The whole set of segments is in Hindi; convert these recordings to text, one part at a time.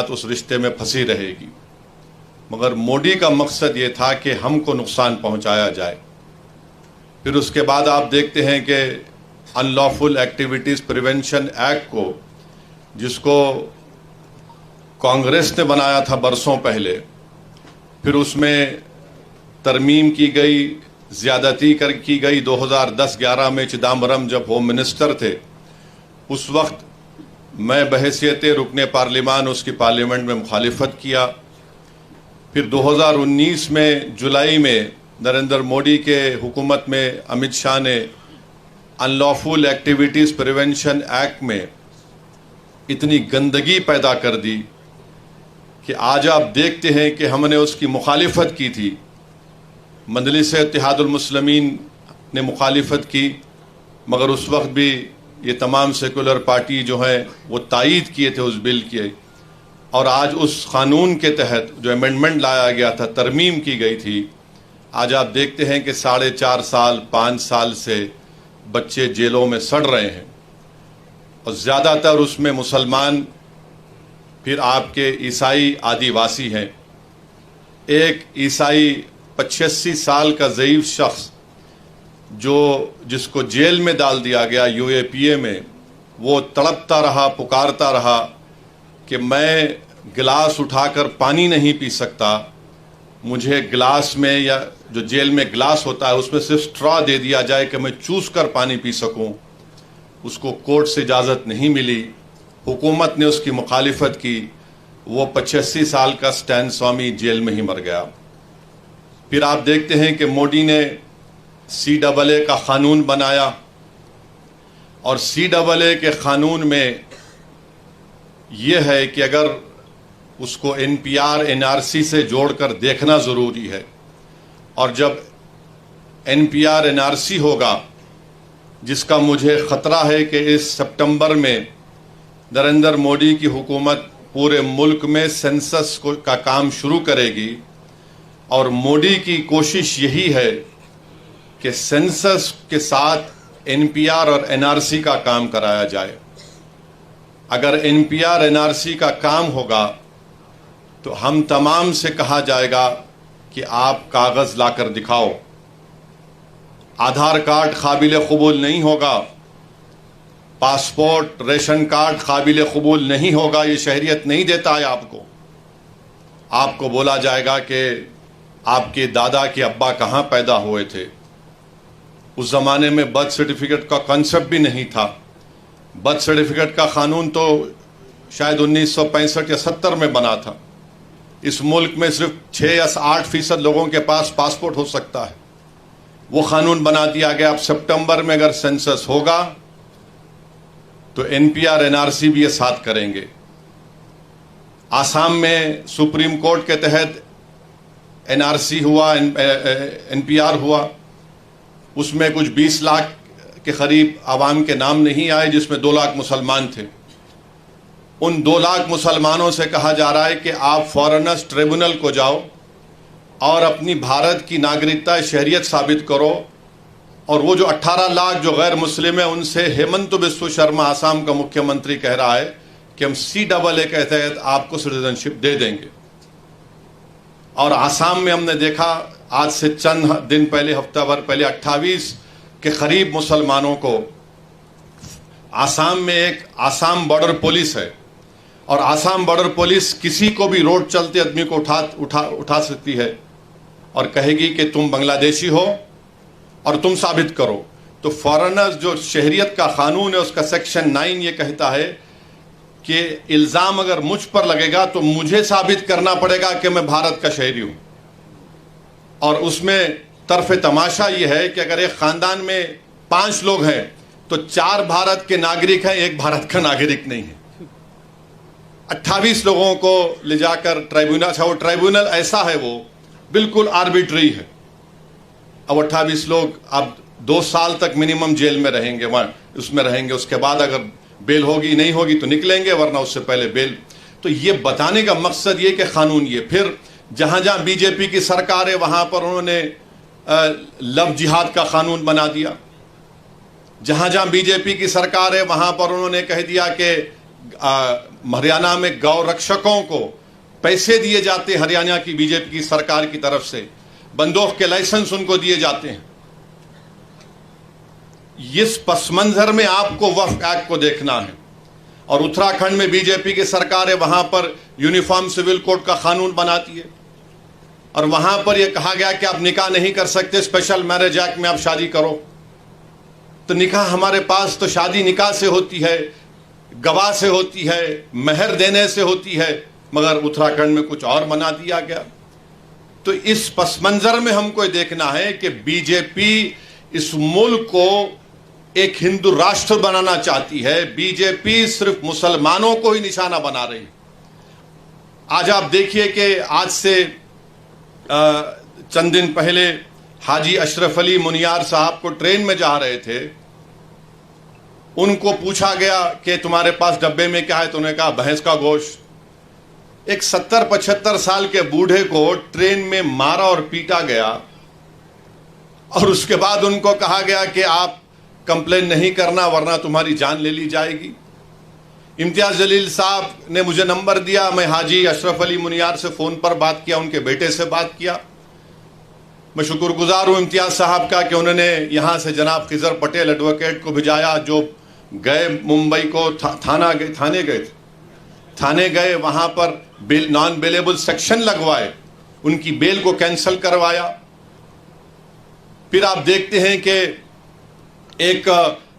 साथ उस रिश्ते में फंसी रहेगी। मगर मोदी का मकसद ये था कि हमको नुकसान पहुंचाया जाए। फिर उसके बाद आप देखते हैं कि अनलॉफुल एक्टिविटीज़ प्रिवेंशन एक्ट को, जिसको कांग्रेस ने बनाया था बरसों पहले, फिर उसमें तरमीम की गई, ज़्यादती की गई। 2010-11 में चिदम्बरम जब होम मिनिस्टर थे, उस वक्त मैं बहैसियत रुकने पार्लिमान उसकी पार्लियामेंट में मुखालिफत किया। फिर 2019 में जुलाई में नरेंद्र मोदी के हुकूमत में अमित शाह ने अनलॉफुल एक्टिविटीज़ प्रिवेंशन एक्ट में इतनी गंदगी पैदा कर दी कि आज आप देखते हैं कि हमने उसकी मुखालिफत की थी। मजलिस इत्तेहादुल मुस्लिमीन ने मुखालिफत की, मगर उस वक्त भी ये तमाम सेकुलर पार्टी जो है वो तायीद किए थे उस बिल के। और आज उस कानून के तहत जो अमेंडमेंट लाया गया था, तरमीम की गई थी, आज आप देखते हैं कि 4.5 साल 5 साल से बच्चे जेलों में सड़ रहे हैं, और ज़्यादातर उसमें मुसलमान, फिर आपके ईसाई, आदिवासी हैं। एक ईसाई 85 साल का ज़ईफ़ शख्स जिसको जेल में डाल दिया गया UAPA में, वो तड़पता रहा, पुकारता रहा कि मैं गिलास उठाकर पानी नहीं पी सकता, मुझे गिलास में, या जो जेल में गिलास होता है उसमें सिर्फ स्ट्रॉ दे दिया जाए कि मैं चूस कर पानी पी सकूं। उसको कोर्ट से इजाज़त नहीं मिली, हुकूमत ने उसकी मुखालिफत की, वो 85 साल का स्टैन स्वामी जेल में ही मर गया। फिर आप देखते हैं कि मोदी ने CAA का क़ानून बनाया, और CAA के क़ानून में यह है कि अगर उसको NPR NRC से जोड़कर देखना ज़रूरी है, और जब NPR NRC होगा, जिसका मुझे ख़तरा है कि इस सितंबर में नरेंद्र मोदी की हुकूमत पूरे मुल्क में सेंसस का काम शुरू करेगी, और मोदी की कोशिश यही है कि सेंसस के साथ NPR और NRC का काम कराया जाए। अगर NPR NRC का काम होगा तो हम तमाम से कहा जाएगा कि आप कागज़ लाकर दिखाओ। आधार कार्ड काबिल कबूल नहीं होगा, पासपोर्ट, रेशन कार्ड काबिल कबूल नहीं होगा, ये शहरियत नहीं देता है आपको। आपको बोला जाएगा कि आपके दादा के अब्बा कहाँ पैदा हुए थे। उस ज़माने में बर्थ सर्टिफिकेट का कॉन्सेप्ट भी नहीं था। बर्थ सर्टिफिकेट का क़ानून तो शायद 1965 या 70 में बना था। इस मुल्क में सिर्फ 6 या 8% लोगों के पास पासपोर्ट हो सकता है। वो क़ानून बना दिया गया। अब सितंबर में अगर सेंसस होगा तो NPR NRC भी ये साथ करेंगे। आसाम में सुप्रीम कोर्ट के तहत NRC हुआ, NPR हुआ, उसमें कुछ 20 लाख के करीब आवाम के नाम नहीं आए, जिसमें 2 लाख मुसलमान थे। उन 2 लाख मुसलमानों से कहा जा रहा है कि आप फॉरेनर्स ट्रिब्यूनल को जाओ और अपनी भारत की नागरिकता, शहरियत साबित करो। और वो जो 18 लाख जो गैर मुस्लिम है, उनसे हेमंत बिस्व शर्मा आसाम का मुख्यमंत्री कह रहा है कि हम CAA के तहत आपको सिटीजनशिप दे देंगे। और आसाम में हमने देखा आज से चंद दिन पहले, हफ्ता भर पहले, 28 के करीब मुसलमानों को, आसाम में एक आसाम बॉर्डर पुलिस है, और आसाम बॉर्डर पुलिस किसी को भी रोड चलते आदमी को उठा सकती है और कहेगी कि तुम बांग्लादेशी हो और तुम साबित करो। तो फॉरेनर्स, जो शहरियत का कानून है, उसका सेक्शन 9 ये कहता है कि इल्ज़ाम अगर मुझ पर लगेगा तो मुझे साबित करना पड़ेगा कि मैं भारत का शहरी हूँ। और उसमें तरफ तमाशा ये है कि अगर एक ख़ानदान में 5 लोग हैं तो 4 भारत के नागरिक हैं, 1 भारत का नागरिक नहीं है। 28 लोगों को ले जाकर ट्राइब्यूनल, अच्छा वो ट्राइब्यूनल ऐसा है, वो बिल्कुल आर्बिट्री है। अब 28 लोग अब 2 साल तक मिनिमम जेल में रहेंगे, वहाँ उसमें रहेंगे। उसके बाद अगर बेल होगी, नहीं होगी तो निकलेंगे, वरना उससे पहले बेल। तो ये बताने का मकसद ये कि कानून ये। फिर जहाँ जहाँ बीजेपी की सरकार है वहाँ पर उन्होंने लव जिहाद का कानून बना दिया। जहाँ जहाँ बीजेपी की सरकार है वहाँ पर उन्होंने कह दिया कि हरियाणा में गौ रक्षकों को पैसे दिए जाते, हरियाणा की बीजेपी की सरकार की तरफ से बंदूक के लाइसेंस उनको दिए जाते हैं। इस पस मंजर में आपको वक्फ एक्ट को देखना है। और उत्तराखंड में बीजेपी की सरकार है, वहां पर यूनिफॉर्म सिविल कोड का कानून बनाती है और वहां पर यह कहा गया कि आप निकाह नहीं कर सकते, स्पेशल मैरिज एक्ट में आप शादी करो। तो निकाह हमारे पास तो शादी निकाह से होती है, गवाह से होती है, महर देने से होती है, मगर उत्तराखंड में कुछ और बना दिया गया। तो इस पस मंजर में हमको देखना है कि बीजेपी इस मुल्क को एक हिंदू राष्ट्र बनाना चाहती है। बीजेपी सिर्फ मुसलमानों को ही निशाना बना रही। आज आप देखिए कि आज से चंद दिन पहले हाजी अशरफ अली मुनियार साहब को ट्रेन में जा रहे थे, उनको पूछा गया कि तुम्हारे पास डब्बे में क्या है, तो उन्होंने कहा भैंस का गोश्त। एक 70-75 साल के बूढ़े को ट्रेन में मारा और पीटा गया और उसके बाद उनको कहा गया कि आप कंप्लेन नहीं करना वरना तुम्हारी जान ले ली जाएगी। इम्तियाज जलील साहब ने मुझे नंबर दिया, मैं हाजी अशरफ अली मुनियार से फोन पर बात किया, उनके बेटे से बात किया। मैं शुक्रगुजार हूं इम्तियाज साहब का कि उन्होंने यहां से जनाब खिजर पटेल एडवोकेट को भिजाया, जो गए मुंबई को थाने गए, वहां पर नॉन बेलेबल सेक्शन लगवाए, उनकी बेल को कैंसिल करवाया। फिर आप देखते हैं कि एक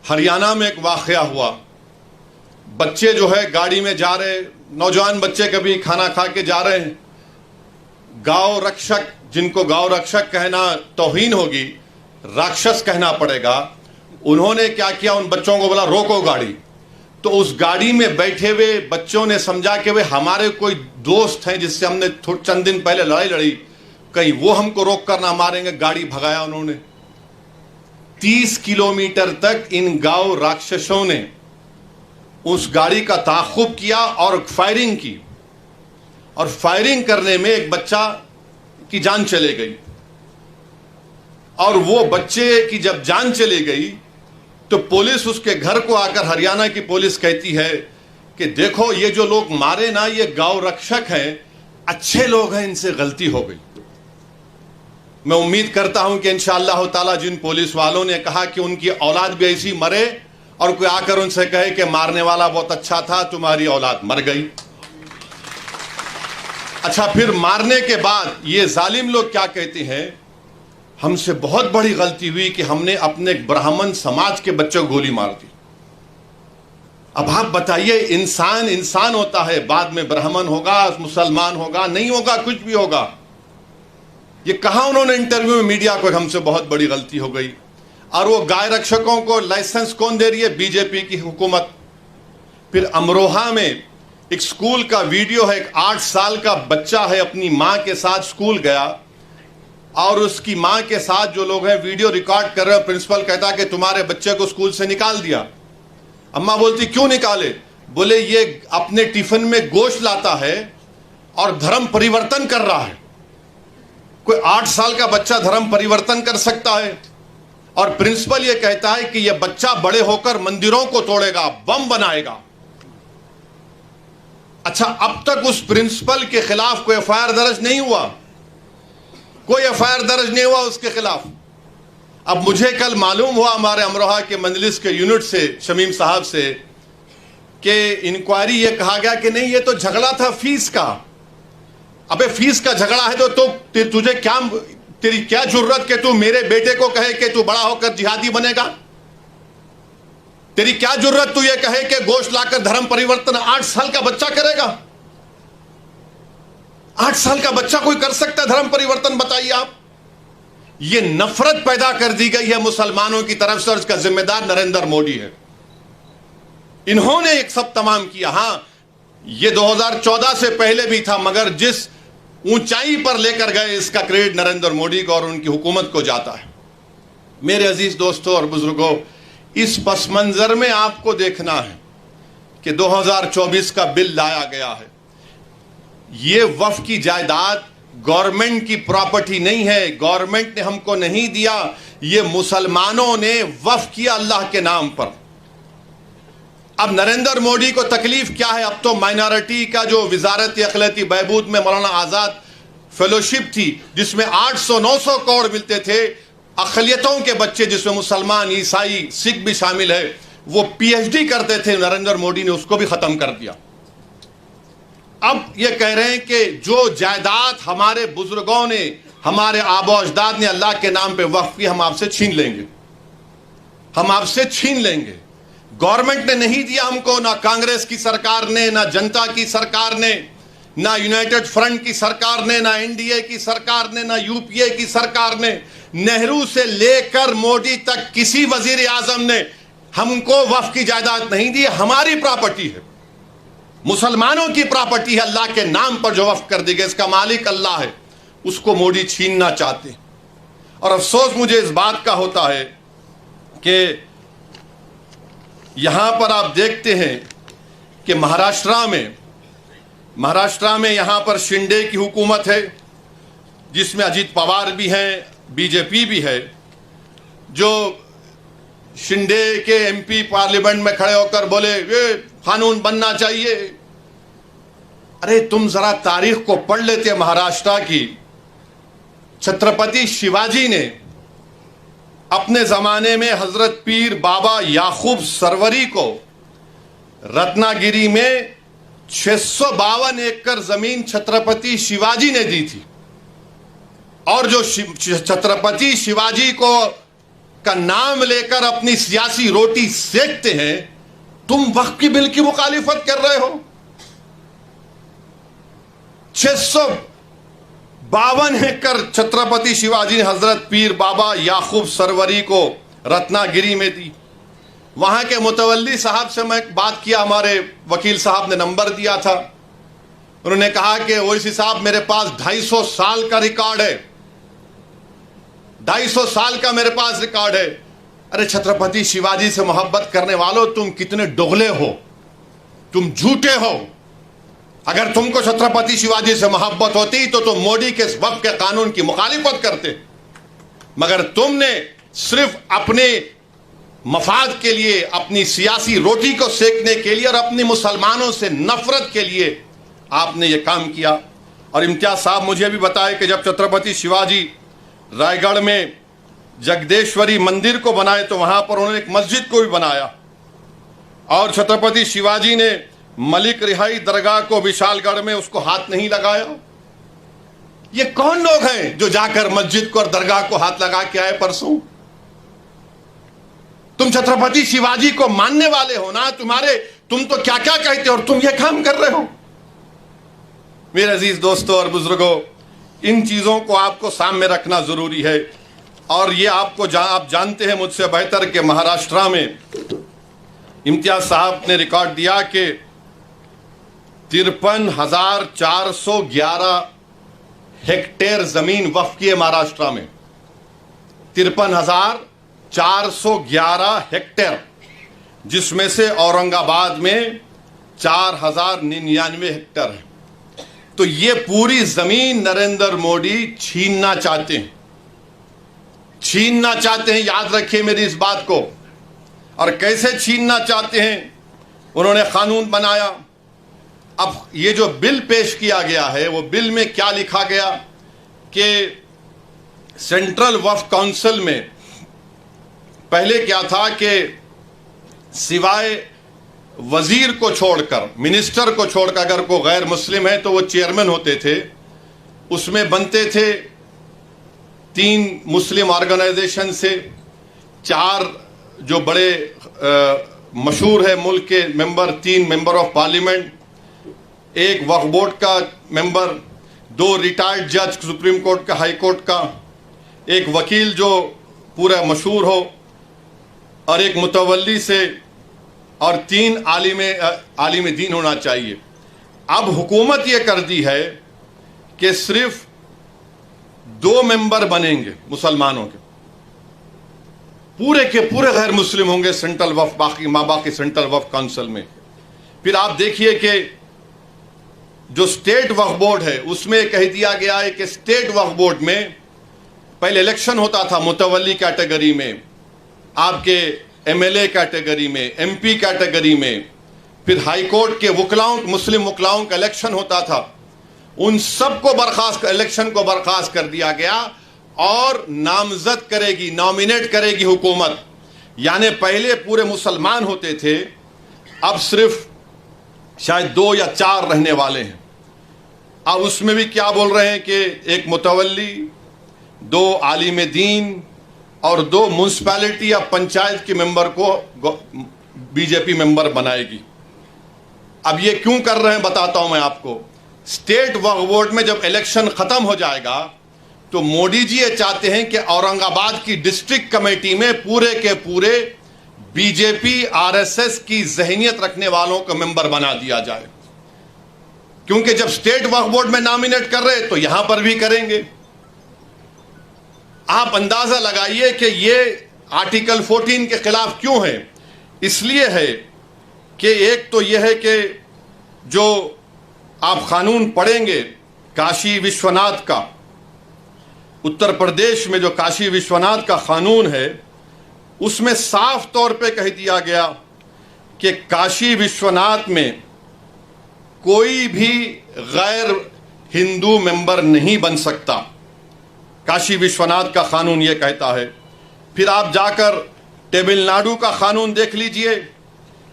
हरियाणा में एक वाकया हुआ, बच्चे जो है गाड़ी में जा रहे, नौजवान बच्चे कभी खाना खा के जा रहे हैं, गांव रक्षक, जिनको गांव रक्षक कहना तौहीन होगी, राक्षस कहना पड़ेगा, उन्होंने क्या किया, उन बच्चों को बोला रोको गाड़ी। तो उस गाड़ी में बैठे हुए बच्चों ने समझा कि वे हमारे कोई दोस्त हैं जिससे हमने चंद दिन पहले लड़ाई लड़ी, कहीं वो हमको रोक कर ना मारेंगे, गाड़ी भगाया उन्होंने। 30 किलोमीटर तक इन गांव राक्षसों ने उस गाड़ी का ताक़ुब किया और फायरिंग की, और फायरिंग करने में एक बच्चा की जान चली गई। और वो बच्चे की जब जान चली गई तो पुलिस उसके घर को आकर, हरियाणा की पुलिस कहती है कि देखो ये जो लोग मारे ना, ये गांव रक्षक हैं, अच्छे लोग हैं, इनसे गलती हो गई। मैं उम्मीद करता हूं कि इंशाअल्लाह ताला जिन पुलिस वालों ने कहा कि उनकी औलाद भी ऐसी मरे और कोई आकर उनसे कहे कि मारने वाला बहुत अच्छा था, तुम्हारी औलाद मर गई। अच्छा, फिर मारने के बाद ये जालिम लोग क्या कहते हैं, हमसे बहुत बड़ी गलती हुई कि हमने अपने ब्राह्मण समाज के बच्चों को गोली मार दी। अब आप बताइए, इंसान इंसान होता है, बाद में ब्राह्मण होगा, मुसलमान होगा, नहीं होगा, कुछ भी होगा। ये कहा उन्होंने इंटरव्यू में मीडिया को, हमसे बहुत बड़ी गलती हो गई। और वो गाय रक्षकों को लाइसेंस कौन दे रही है? बीजेपी की हुकूमत। फिर अमरोहा में एक स्कूल का वीडियो है, एक 8 साल का बच्चा है, अपनी मां के साथ स्कूल गया और उसकी मां के साथ जो लोग हैं वीडियो रिकॉर्ड कर रहे हैं। प्रिंसिपल कहता कि तुम्हारे बच्चे को स्कूल से निकाल दिया। अम्मा बोलती क्यों निकाले? बोले ये अपने टिफिन में गोश्त लाता है और धर्म परिवर्तन कर रहा है। कोई 8 साल का बच्चा धर्म परिवर्तन कर सकता है? और प्रिंसिपल ये कहता है कि यह बच्चा बड़े होकर मंदिरों को तोड़ेगा, बम बनाएगा। अच्छा, अब तक उस प्रिंसिपल के खिलाफ कोई एफआईआर दर्ज नहीं हुआ, कोई एफआईआर दर्ज नहीं हुआ उसके खिलाफ। अब मुझे कल मालूम हुआ हमारे अमरोहा के मंजलिस के यूनिट से, शमीम साहब से, कि इंक्वायरी ये कहा गया कि नहीं ये तो झगड़ा था फीस का। अबे फीस का झगड़ा है तो तुझे क्या, तेरी क्या जरूरत कि तू मेरे बेटे को कहे कि तू बड़ा होकर जिहादी बनेगा? तेरी क्या जरूरत तू ये कहे कि गोश्त लाकर धर्म परिवर्तन 8 साल का बच्चा करेगा? 8 साल का बच्चा कोई कर सकता है धर्म परिवर्तन? बताइए आप। ये नफरत पैदा कर दी गई है मुसलमानों की तरफ से और इसका जिम्मेदार नरेंद्र मोदी है। इन्होंने एक सब तमाम किया। हां, ये 2014 से पहले भी था, मगर जिस ऊंचाई पर लेकर गए इसका क्रेडिट नरेंद्र मोदी को और उनकी हुकूमत को जाता है। मेरे अजीज दोस्तों और बुजुर्गों, इस पस मंजर में आपको देखना है कि 2024 का बिल लाया गया है। ये वक्फ की जायदाद गवर्नमेंट की प्रॉपर्टी नहीं है, गवर्नमेंट ने हमको नहीं दिया, ये मुसलमानों ने वक्फ किया अल्लाह के नाम पर। अब नरेंद्र मोदी को तकलीफ क्या है? अब तो माइनॉरिटी का जो वजारत अखिलती बहबूद में मौलाना आज़ाद फेलोशिप थी, जिसमें 800-900 करोड़ मिलते थे, अक़लियतों के बच्चे जिसमें मुसलमान, ईसाई, सिख भी शामिल है, वो पीएचडी करते थे, नरेंद्र मोदी ने उसको भी ख़त्म कर दिया। अब ये कह रहे हैं कि जो जायदाद हमारे बुजुर्गों ने, हमारे आबो अजदाद ने अल्लाह के नाम पे वक्फ की, हम आपसे छीन लेंगे, हम आपसे छीन लेंगे। गवर्नमेंट ने नहीं दिया हमको, ना कांग्रेस की सरकार ने, ना जनता की सरकार ने, ना यूनाइटेड फ्रंट की सरकार ने, ना एनडीए की सरकार ने, ना यूपीए की सरकार ने, नेहरू से लेकर मोदी तक किसी वजीर आजम ने हमको वक्फ की जायदाद नहीं दी। हमारी प्रॉपर्टी है, मुसलमानों की प्रॉपर्टी है, अल्लाह के नाम पर जो वक्फ कर दी गई, इसका मालिक अल्लाह है, उसको मोदी छीनना चाहते हैं। और अफसोस मुझे इस बात का होता है कि यहां पर आप देखते हैं कि महाराष्ट्र में यहां पर शिंदे की हुकूमत है, जिसमें अजीत पवार भी हैं, बीजेपी भी है। जो शिंदे के एमपी पार्लियामेंट में खड़े होकर बोले ये कानून बनना चाहिए। अरे तुम जरा तारीख को पढ़ लेते महाराष्ट्र की। छत्रपति शिवाजी ने अपने जमाने में हजरत पीर बाबा याकूब सरवरी को रत्नागिरी में 652 एकड़ जमीन छत्रपति शिवाजी ने दी थी। और जो छत्रपति शिवाजी को का नाम लेकर अपनी सियासी रोटी सेकते हैं, तुम वक्फ की बिल की मुखालिफत कर रहे हो। 652 एकड़ छत्रपति शिवाजी ने हजरत पीर बाबा याकूब सरवरी को रत्नागिरी में दी। वहां के मुतवल्ली साहब से मैं बात किया, हमारे वकील साहब ने नंबर दिया था। उन्होंने कहा कि ओवैसी साहब मेरे पास 250 साल का रिकॉर्ड है, 250 साल का मेरे पास रिकॉर्ड है। अरे छत्रपति शिवाजी से मोहब्बत करने वालों, तुम कितने दोगले हो, तुम झूठे हो। अगर तुमको छत्रपति शिवाजी से मोहब्बत होती तो तुम मोदी के वक्फ के कानून की मुखालिफत करते, मगर तुमने सिर्फ अपने मफाद के लिए, अपनी सियासी रोटी को सेकने के लिए और अपने मुसलमानों से नफरत के लिए आपने ये काम किया। और इम्तियाज साहब मुझे भी बताए कि जब छत्रपति शिवाजी रायगढ़ में जगदेश्वरी मंदिर को बनाए तो वहां पर उन्होंने एक मस्जिद को भी बनाया। और छत्रपति शिवाजी ने मलिक रिहाई दरगाह को विशालगढ़ में उसको हाथ नहीं लगाया। ये कौन लोग हैं जो जाकर मस्जिद को और दरगाह को हाथ लगा के आए परसों? तुम छत्रपति शिवाजी को मानने वाले हो ना, तुम तो क्या क्या कहते हो और तुम ये काम कर रहे हो। मेरे अजीज दोस्तों और बुजुर्गों, इन चीजों को आपको सामने रखना जरूरी है। और ये आप जानते हैं मुझसे बेहतर कि महाराष्ट्र में इम्तियाज साहब ने रिकॉर्ड दिया कि 53,411 हेक्टेयर जमीन वक्फ की है महाराष्ट्र में। 53,411 हेक्टेयर, जिसमें से औरंगाबाद में 4,099 हेक्टेयर है। तो ये पूरी जमीन नरेंद्र मोदी छीनना चाहते हैं, याद रखिए मेरी इस बात को। और कैसे छीनना चाहते हैं? उन्होंने कानून बनाया। अब ये जो बिल पेश किया गया है, वो बिल में क्या लिखा गया कि सेंट्रल वक्फ काउंसिल में पहले क्या था कि सिवाय वजीर को छोड़कर, मिनिस्टर को छोड़कर अगर कोई गैर मुस्लिम है तो वो चेयरमैन होते थे। उसमें बनते थे 3 मुस्लिम ऑर्गेनाइजेशन से, 4 जो बड़े मशहूर है मुल्क के member, 3 member of parliament, 1 Waqf board का मेंबर, 2 रिटायर्ड जज सुप्रीम कोर्ट का, हाई कोर्ट का, 1 वकील जो पूरा मशहूर हो, और 1 मुतवल्ली से, और 3 आलिम दीन होना चाहिए। अब हुकूमत ये कर दी है कि सिर्फ 2 मेंबर बनेंगे मुसलमानों के, पूरे के पूरे गैर मुस्लिम होंगे सेंट्रल वक्फ, बाकी सेंट्रल वक्फ काउंसिल में। फिर आप देखिए कि जो स्टेट वक्फ बोर्ड है उसमें कह दिया गया है कि स्टेट वक्फ बोर्ड में पहले इलेक्शन होता था मुतवल्ली कैटेगरी में, आपके एमएलए कैटेगरी में, एमपी कैटेगरी में, फिर हाईकोर्ट के वकलाओं, मुस्लिम वकलाओं का इलेक्शन होता था, उन सबको बर्खास्त, इलेक्शन को बर्खास्त कर दिया गया और नामजद करेगी, नॉमिनेट करेगी हुकूमत। यानी पहले पूरे मुसलमान होते थे, अब सिर्फ शायद 2 या 4 रहने वाले हैं। अब उसमें भी क्या बोल रहे हैं कि एक मुतवल्ली, 2 आलिम दीन और 2 म्यूनसिपैलिटी या पंचायत के मेंबर को बीजेपी मेंबर बनाएगी। अब ये क्यों कर रहे हैं बताता हूं मैं आपको। स्टेट वक्फ बोर्ड में जब इलेक्शन खत्म हो जाएगा तो मोदी जी ये चाहते हैं कि औरंगाबाद की डिस्ट्रिक्ट कमेटी में पूरे के पूरे बीजेपी आरएसएस की जहनियत रखने वालों को मेंबर बना दिया जाए, क्योंकि जब स्टेट वक्फ बोर्ड में नॉमिनेट कर रहे तो यहां पर भी करेंगे। आप अंदाजा लगाइए कि ये आर्टिकल 14 के खिलाफ क्यों है। इसलिए है कि एक तो यह है कि जो आप कानून पढ़ेंगे काशी विश्वनाथ का, उत्तर प्रदेश में जो काशी विश्वनाथ का कानून है, उसमें साफ तौर पे कह दिया गया कि काशी विश्वनाथ में कोई भी गैर हिंदू मेंबर नहीं बन सकता। काशी विश्वनाथ का कानून ये कहता है। फिर आप जाकर तमिलनाडु का कानून देख लीजिए,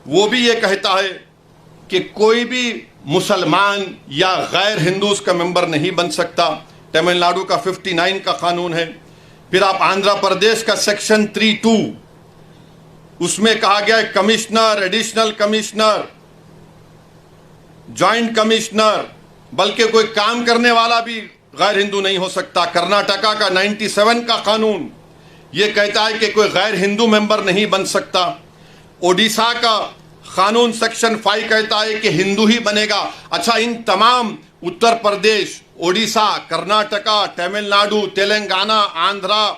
वो भी ये कहता है कि कोई भी मुसलमान या गैर हिंदू उसका मेंबर नहीं बन सकता। तमिलनाडु का 59 का कानून है। फिर आप आंध्र प्रदेश का सेक्शन 3(2), उसमें कहा गया है commissioner, additional commissioner, joint commissioner, बल्कि कोई काम करने वाला भी गैर हिंदू नहीं हो सकता। कर्नाटका का 97 का कानून यह कहता है कि कोई गैर हिंदू मेंबर नहीं बन सकता। ओडिशा का कानून सेक्शन 5 कहता है कि हिंदू ही बनेगा। अच्छा, इन तमाम उत्तर प्रदेश, ओडिशा, कर्नाटका, तमिलनाडु, तेलंगाना, आंध्रा,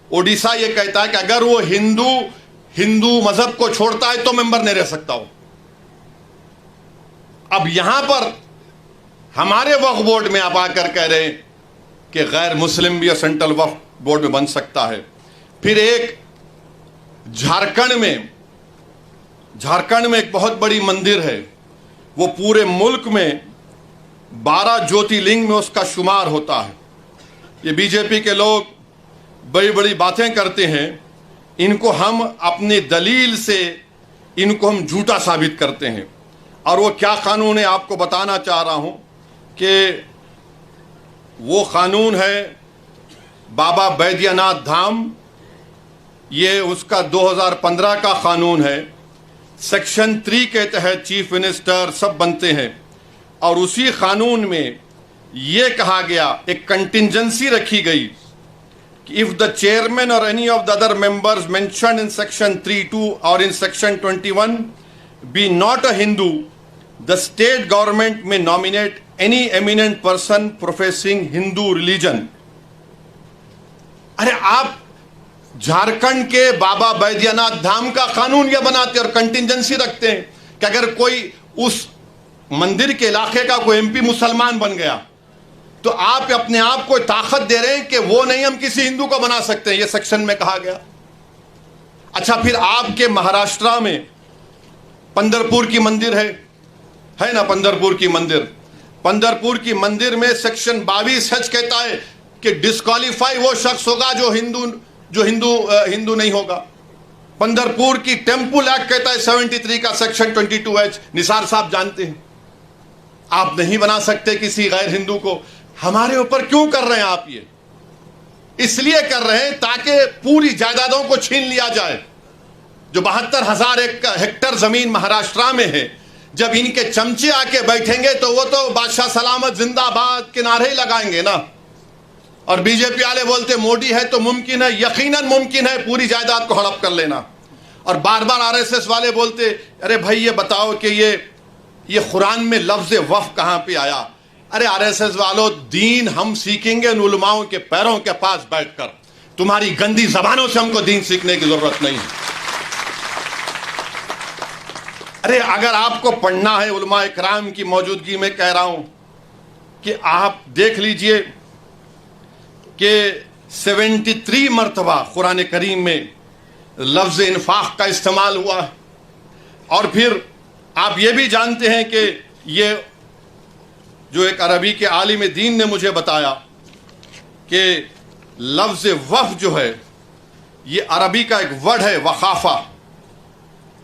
ओडिशा ये कहता है कि अगर वो हिंदू मजहब को छोड़ता है तो मेंबर नहीं रह सकता हो। अब यहां पर हमारे वक्फ बोर्ड में आप आकर कह रहे हैं कि गैर मुस्लिम भी सेंट्रल वक्फ बोर्ड में बन सकता है। फिर एक झारखंड में एक बहुत बड़ी मंदिर है, वो पूरे मुल्क में 12 ज्योतिर्लिंग में उसका शुमार होता है। ये बीजेपी के लोग बड़ी बड़ी बातें करते हैं, इनको हम अपनी दलील से इनको हम झूठा साबित करते हैं। और वो क्या कानून है आपको बताना चाह रहा हूं कि वो कानून है बाबा बैद्यनाथ धाम। ये उसका 2015 का कानून है। सेक्शन 3 के तहत चीफ मिनिस्टर सब बनते हैं और उसी कानून में ये कहा गया, एक कंटिजेंसी रखी गई कि if the chairman or any of the other members mentioned in section 3(2) or in section 21 be not a Hindu, the state government may nominate any eminent person professing Hindu religion. अरे आप झारखंड के बाबा बैद्यनाथ धाम का कानून यह बनाते और कंटिजेंसी रखते हैं कि अगर कोई उस मंदिर के इलाके का कोई एमपी मुसलमान बन गया तो आप अपने आप को ताकत दे रहे हैं कि वो नहीं, हम किसी हिंदू को बना सकते हैं, ये सेक्शन में कहा गया। अच्छा, फिर आपके महाराष्ट्र में पंढरपुर की मंदिर है ना, पंढरपुर की मंदिर में सेक्शन 22H कहता है कि डिस्क्वालीफाई वो शख्स होगा जो हिंदू नहीं होगा। पंढरपुर की टेम्पल एक्ट कहता है 73 का सेक्शन 22H, निसार साहब जानते हैं। आप नहीं बना सकते किसी गैर हिंदू को। हमारे ऊपर क्यों कर रहे हैं आप ये? इसलिए कर रहे हैं ताकि पूरी जायदादों को छीन लिया जाए। जो 72,000 हेक्टेयर जमीन महाराष्ट्र में है, जब इनके चमचे आके बैठेंगे तो वो तो बादशाह सलामत जिंदाबाद के नारे ही लगाएंगे ना। और बीजेपी वाले बोलते मोदी है तो मुमकिन है, यकीनन मुमकिन है पूरी जायदाद को हड़प कर लेना। और बार बार आरएसएस वाले बोलते अरे भाई ये बताओ कि ये कुरान में लफ्ज वफ कहां पे आया। अरे आरएसएस वालों, दीन हम सीखेंगे उन उलमाओं के पैरों के पास बैठकर। तुम्हारी गंदी जबानों से हमको दीन सीखने की जरूरत नहीं है। अरे अगर आपको पढ़ना है, उलमा इकराम की मौजूदगी में कह रहा हूं कि आप देख लीजिए कि 73 मरतबा कुरान करीम में लफ्ज़ इन्फाक का इस्तेमाल हुआ है। और फिर आप ये भी जानते हैं कि ये जो एक अरबी के आलिम दीन ने मुझे बताया कि लफ्ज़ वफ़ जो है ये अरबी का एक वर्ड है, वखाफा,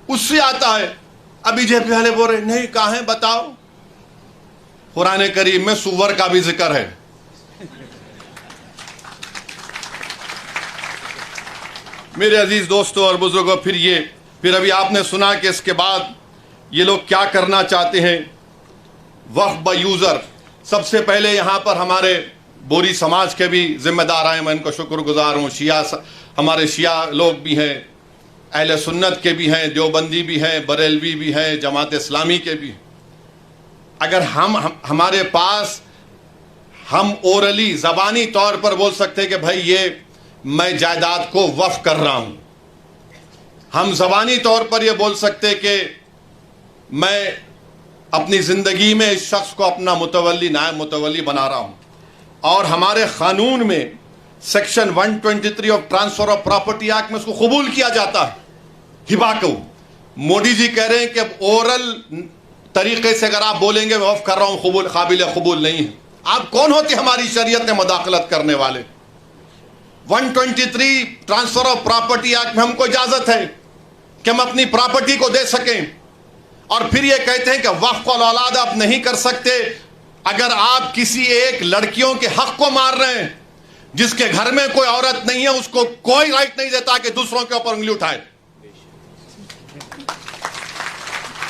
उससे आता है। अभी जे पहले बोल रहे नहीं, कहाँ है बताओ। कुरान करीम में सुवर का भी जिक्र है। मेरे अजीज दोस्तों और बुजुर्गों, फिर अभी आपने सुना कि इसके बाद ये लोग क्या करना चाहते हैं। वक्फ ब यूज़र, सबसे पहले यहाँ पर हमारे बोरी समाज के भी जिम्मेदार आए, मैं इनको शुक्रगुजार हूँ। हमारे शिया लोग भी हैं, अहले सुन्नत के भी हैं, देवबंदी भी हैं, बरेलवी भी हैं, जमात इस्लामी के भी। अगर हमारे पास हम ओरली ज़बानी तौर पर बोल सकते हैं कि भाई ये मैं जायदाद को वक्फ कर रहा हूँ, हम ज़बानी तौर पर ये बोल सकते कि मैं अपनी ज़िंदगी में इस शख्स को अपना मुतवल्ली, नायब मुतवल्ली बना रहा हूँ। और हमारे क़ानून में section 123 of transfer of property act में उसको कबूल किया जाता है, हिबा को। मोदी जी कह रहे हैं कि ओरल तरीके से अगर आप बोलेंगे मैं वफ़ कर रहा हूँ, कबूल काबिल कबूल नहीं है। आप कौन होते हमारी शरीयत में मदाखलत करने वाले। 123 ट्रांसफ़र ऑफ प्रॉपर्टी एक्ट में हमको इजाज़त है कि हम अपनी प्रॉपर्टी को दे सकें। और फिर ये कहते हैं कि वक्फ को औलाद आप नहीं कर सकते अगर आप किसी एक लड़कियों के हक को मार रहे हैं, जिसके घर में कोई औरत नहीं है, उसको कोई राइट नहीं देता कि दूसरों के ऊपर उंगली उठाए।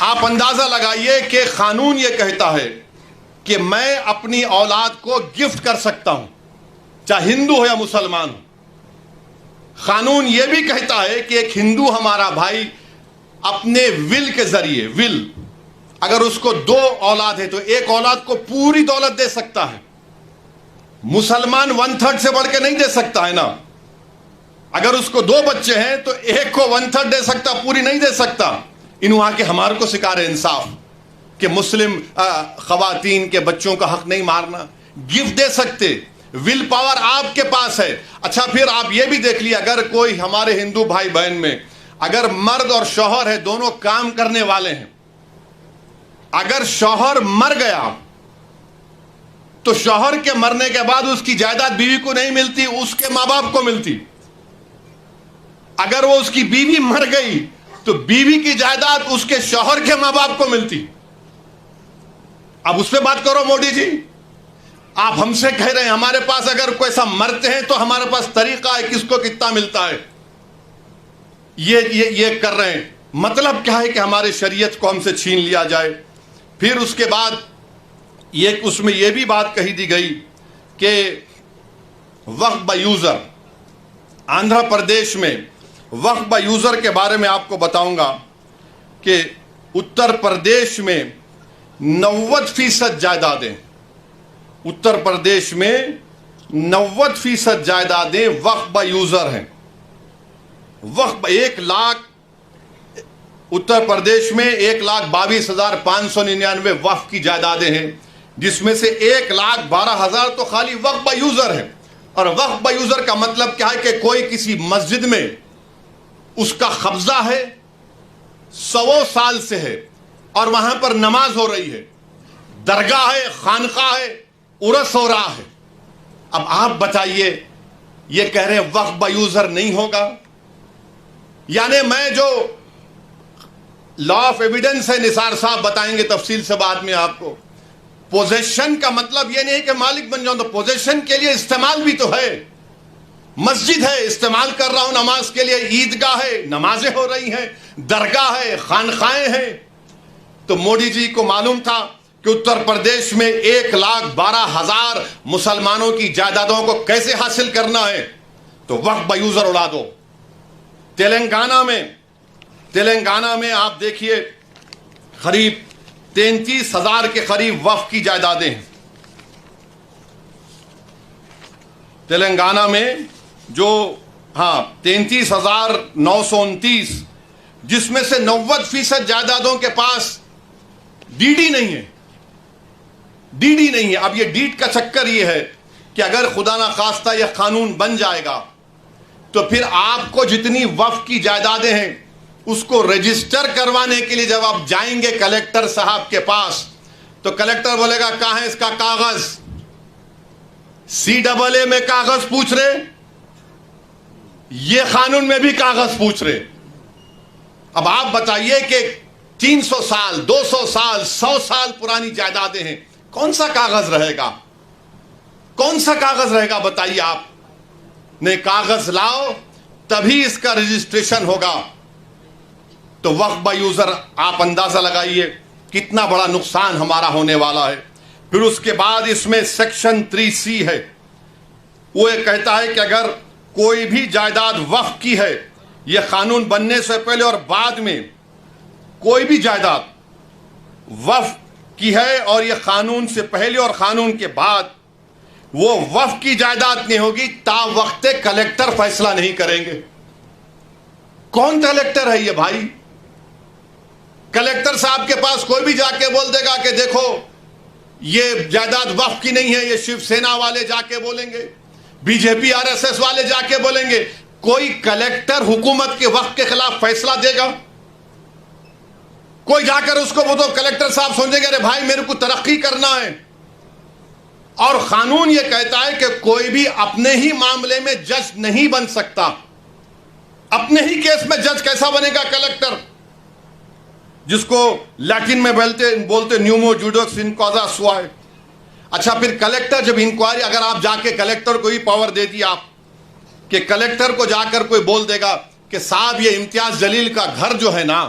आप अंदाजा लगाइए कि कानून ये कहता है कि मैं अपनी औलाद को गिफ्ट कर सकता हूं, चाहे हिंदू हो या मुसलमान हो। कानून ये भी कहता है कि एक हिंदू हमारा भाई अपने विल के जरिए, विल, अगर उसको 2 औलाद है तो एक औलाद को पूरी दौलत दे सकता है। मुसलमान 1/3 से बढ़ के नहीं दे सकता है ना। अगर उसको 2 बच्चे हैं तो एक को 1/3 दे सकता, पूरी नहीं दे सकता। इन वहां के हमारे को सिखा रहे इंसाफ कि मुस्लिम खवातीन के बच्चों का हक नहीं मारना, गिफ्ट दे सकते। विल पावर आपके पास है। अच्छा, फिर आप ये भी देख लिया, अगर कोई हमारे हिंदू भाई बहन में अगर मर्द और शौहर है, दोनों काम करने वाले हैं, अगर शौहर मर गया तो शौहर के मरने के बाद उसकी जायदाद बीवी को नहीं मिलती, उसके मां बाप को मिलती। अगर वो उसकी बीवी मर गई तो बीवी की जायदाद उसके शौहर के मां बाप को मिलती। अब उस पर बात करो मोदी जी। आप हमसे कह रहे हैं हमारे पास अगर कोई ऐसा मरते हैं तो हमारे पास तरीका है किसको कितना मिलता है। ये कर रहे हैं। मतलब क्या है कि हमारे शरीयत को हमसे छीन लिया जाए। फिर उसके बाद ये उसमें यह भी बात कही दी गई कि वक्फ ब यूज़र, आंध्र प्रदेश में वक्फ ब यूज़र के बारे में आपको बताऊंगा कि उत्तर प्रदेश में 90% जायदादें, उत्तर प्रदेश में 90% जायदादें वक्फ ब यूज़र हैं। वक्फ 1 लाख, उत्तर प्रदेश में 1,22,599 वक्फ की जायदादें हैं, जिसमें से 1,12,000 तो खाली वक्फ ब यूज़र है। और वक्फ ब यूज़र का मतलब क्या है कि कोई किसी मस्जिद में उसका कब्जा है, 100 साल से है और वहां पर नमाज हो रही है, दरगाह है, खानका है, उर्स हो रहा है। अब आप बताइए, ये कह रहे हैं वक्फ ब यूज़र नहीं होगा। यानी मैं जो लॉ ऑफ एविडेंस है, निसार साहब बताएंगे तफसील से बाद में आपको। पोजेशन का मतलब यह नहीं है कि मालिक बन जाऊं, तो पोजेशन के लिए इस्तेमाल भी तो है। मस्जिद है, इस्तेमाल कर रहा हूं नमाज के लिए, ईदगाह है, नमाजें हो रही हैं, दरगाह है, खानखाएं हैं। तो मोदी जी को मालूम था कि उत्तर प्रदेश में 1,12,000 मुसलमानों की जायदादों को कैसे हासिल करना है, तो वक्फ ब यूज़र उड़ा दो। तेलंगाना में आप देखिए करीब 33,000 के करीब वक्फ की जायदादें हैं। तेलंगाना में जो 33,929, जिसमें से 90% जायदादों के पास डीडी नहीं है। डीडी नहीं है। अब ये डीड का चक्कर ये है कि अगर खुदा ना खास्ता यह कानून बन जाएगा तो फिर आपको जितनी वक्फ की जायदादें हैं उसको रजिस्टर करवाने के लिए जब आप जाएंगे कलेक्टर साहब के पास, तो कलेक्टर बोलेगा कहां है इसका कागज। CAA में कागज पूछ रहे, ये कानून में भी कागज पूछ रहे। अब आप बताइए कि 300 साल, 200 साल, 100 साल पुरानी जायदादें हैं, कौन सा कागज रहेगा? कौन सा कागज रहेगा बताइए आप। नहीं, कागज लाओ तभी इसका रजिस्ट्रेशन होगा। तो वक्फ बाय यूजर आप अंदाजा लगाइए कितना बड़ा नुकसान हमारा होने वाला है। फिर उसके बाद इसमें सेक्शन 3C है, वो ये कहता है कि अगर कोई भी जायदाद वक्फ की है, यह कानून बनने से पहले और बाद में कोई भी जायदाद वक्फ की है और यह कानून से पहले और कानून के बाद वो वक्फ की जायदाद नहीं होगी ता वक्ते कलेक्टर फैसला नहीं करेंगे। कौन कलेक्टर है ये भाई? कलेक्टर साहब के पास कोई भी जाके बोल देगा कि देखो ये जायदाद वक्फ की नहीं है, ये शिवसेना वाले जाके बोलेंगे, बीजेपी RSS वाले जाके बोलेंगे। कोई कलेक्टर हुकूमत के वक्फ के खिलाफ फैसला देगा? कोई जाकर उसको, वो तो कलेक्टर साहब सोचेंगे अरे भाई मेरे को तरक्की करना है। और कानून ये कहता है कि कोई भी अपने ही मामले में जज नहीं बन सकता। अपने ही केस में जज कैसा बनेगा कलेक्टर, जिसको लैटिन में बोलते न्यूमो जुडोक्स इन कॉजा सुआए। अच्छा, फिर कलेक्टर जब इंक्वायरी, अगर आप जाके कलेक्टर को ही पावर दे दी आप कि कलेक्टर को जाकर कोई बोल देगा कि साहब ये इम्तियाज जलील का घर जो है ना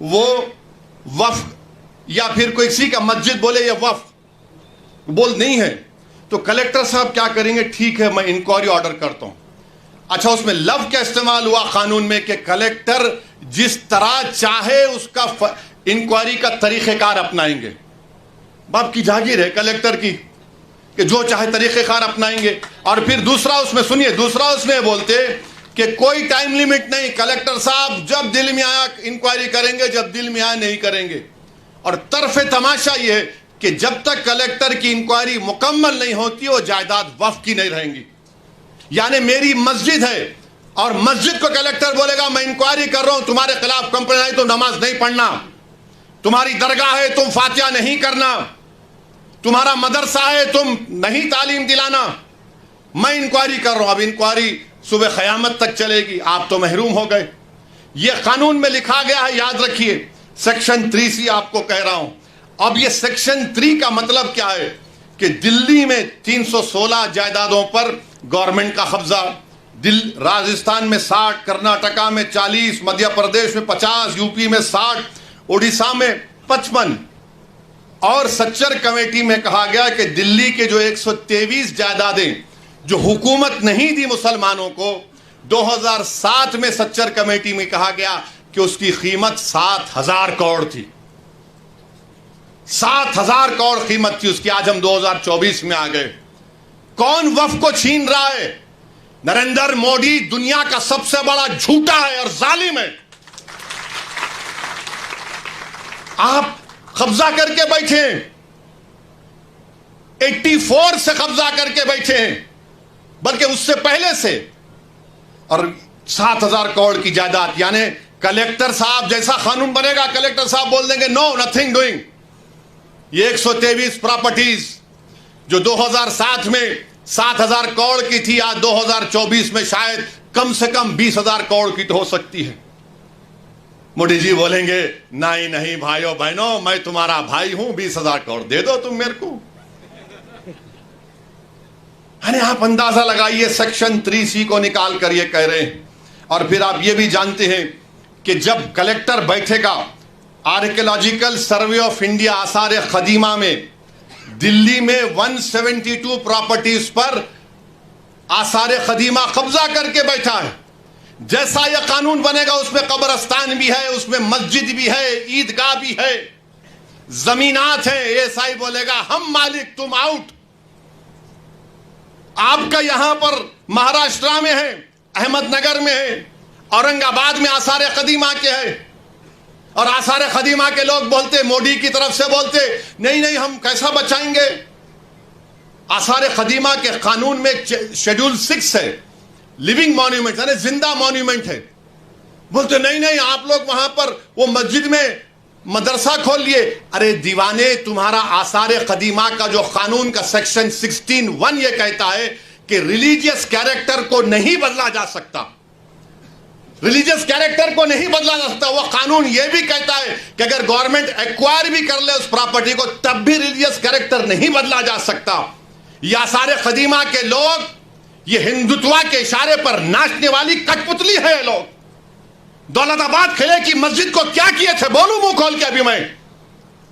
वो वक्फ, या फिर कोई किसी का मस्जिद बोले ये वक्फ बोल नहीं है, तो कलेक्टर साहब क्या करेंगे? ठीक है, मैं इंक्वायरी ऑर्डर करता हूं। अच्छा, उसमें लव का इस्तेमाल हुआ कानून में कि कलेक्टर जिस तरह चाहे उसका इंक्वायरी का तरीक़ेकार अपनाएंगे। बाप की जागीर है कलेक्टर की कि जो चाहे तरीक़ेकार अपनाएंगे। और फिर दूसरा उसमें सुनिए, दूसरा उसमें बोलते कि कोई टाइम लिमिट नहीं, कलेक्टर साहब जब दिल में आया इंक्वायरी करेंगे, जब दिल में आया नहीं करेंगे। और तरफे तमाशा यह है कि जब तक कलेक्टर की इंक्वायरी मुकम्मल नहीं होती वो जायदाद वक्फ की नहीं रहेंगी। यानी मेरी मस्जिद है और मस्जिद को कलेक्टर बोलेगा मैं इंक्वायरी कर रहा हूं, तुम्हारे खिलाफ कंप्लेंट आई तो नमाज नहीं पढ़ना, तुम्हारी दरगाह है तुम फातिहा नहीं करना, तुम्हारा मदरसा है तुम नहीं तालीम दिलाना, मैं इंक्वायरी कर रहा हूं। अब इंक्वायरी सुबह क़यामत तक चलेगी, आप तो महरूम हो गए। यह कानून में लिखा गया है, याद रखिए। सेक्शन 3C आपको कह रहा हूं। अब यह सेक्शन 3 का मतलब क्या है कि दिल्ली में 316 जायदादों पर गवर्नमेंट का कब्जा, राजस्थान में 60, कर्नाटका में 40, मध्य प्रदेश में 50, यूपी में 60, उड़ीसा में 55। और सच्चर कमेटी में कहा गया कि दिल्ली के जो 123 जायदादें जो हुकूमत नहीं दी मुसलमानों को, 2007 में सच्चर कमेटी में कहा गया कि उसकी कीमत 7,000 करोड़ थी। 7,000 करोड़ कीमत थी उसकी। आज हम 2024 में आ गए। कौन वक्फ को छीन रहा है? नरेंद्र मोदी दुनिया का सबसे बड़ा झूठा है और जालिम है। आप कब्जा करके बैठे हैं, 84 से कब्जा करके बैठे हैं, बल्कि उससे पहले से। और 7,000 करोड़ की जायदाद, यानी कलेक्टर साहब जैसा कानून बनेगा कलेक्टर साहब बोल देंगे नो नथिंग डूइंग। ये 123 प्रॉपर्टीज जो 2007 में 7,000 करोड़ की थी, आज 2024 में शायद कम से कम 20,000 करोड़ की तो हो सकती है। मोदी जी बोलेंगे नहीं नहीं भाइयों बहनों, मैं तुम्हारा भाई हूं, 20,000 करोड़ दे दो तुम मेरे को। अरे आप अंदाजा लगाइए, सेक्शन 3C को निकाल कर ये कह रहे हैं। और फिर आप ये भी जानते हैं कि जब कलेक्टर बैठेगा, आर्कियोलॉजिकल सर्वे ऑफ इंडिया आसार कदीमा में दिल्ली में 172 प्रॉपर्टीज पर आसार कदीमा कब्जा करके बैठा है। जैसा यह कानून बनेगा उसमें कब्रस्तान भी है, उसमें मस्जिद भी है, ईदगाह भी है, जमीनात है। एएसआई बोलेगा हम मालिक तुम आउट। आपका यहां पर महाराष्ट्र में है, अहमदनगर में है, औरंगाबाद में आसार कदीमा के है। और आसार कदीमा के लोग बोलते, मोदी की तरफ से बोलते नहीं नहीं हम कैसा बचाएंगे। आसार कदीमा के कानून में शेड्यूल 6 है लिविंग मॉन्यूमेंट, यानी जिंदा मॉन्यूमेंट है। बोलते नहीं नहीं, आप लोग वहां पर वो मस्जिद में मदरसा खोल लिए। अरे दीवाने, तुम्हारा आसार कदीमा का जो कानून का सेक्शन 16(1) ये कहता है कि रिलीजियस कैरेक्टर को नहीं बदला जा सकता, रिलीजियस कैरेक्टर को नहीं बदला जा सकता। वो कानून ये भी कहता है कि अगर गवर्नमेंट एक्वायर भी कर ले उस प्रॉपर्टी को, तब भी रिलीजियस कैरेक्टर नहीं बदला जा सकता। ये आसार कदीमा के लोग, ये हिंदुत्व के इशारे पर नाचने वाली कठपुतली है ये लोग। दौलताबाद किले की मस्जिद को क्या किए थे, बोलूं मुंह खोल के अभी मैं?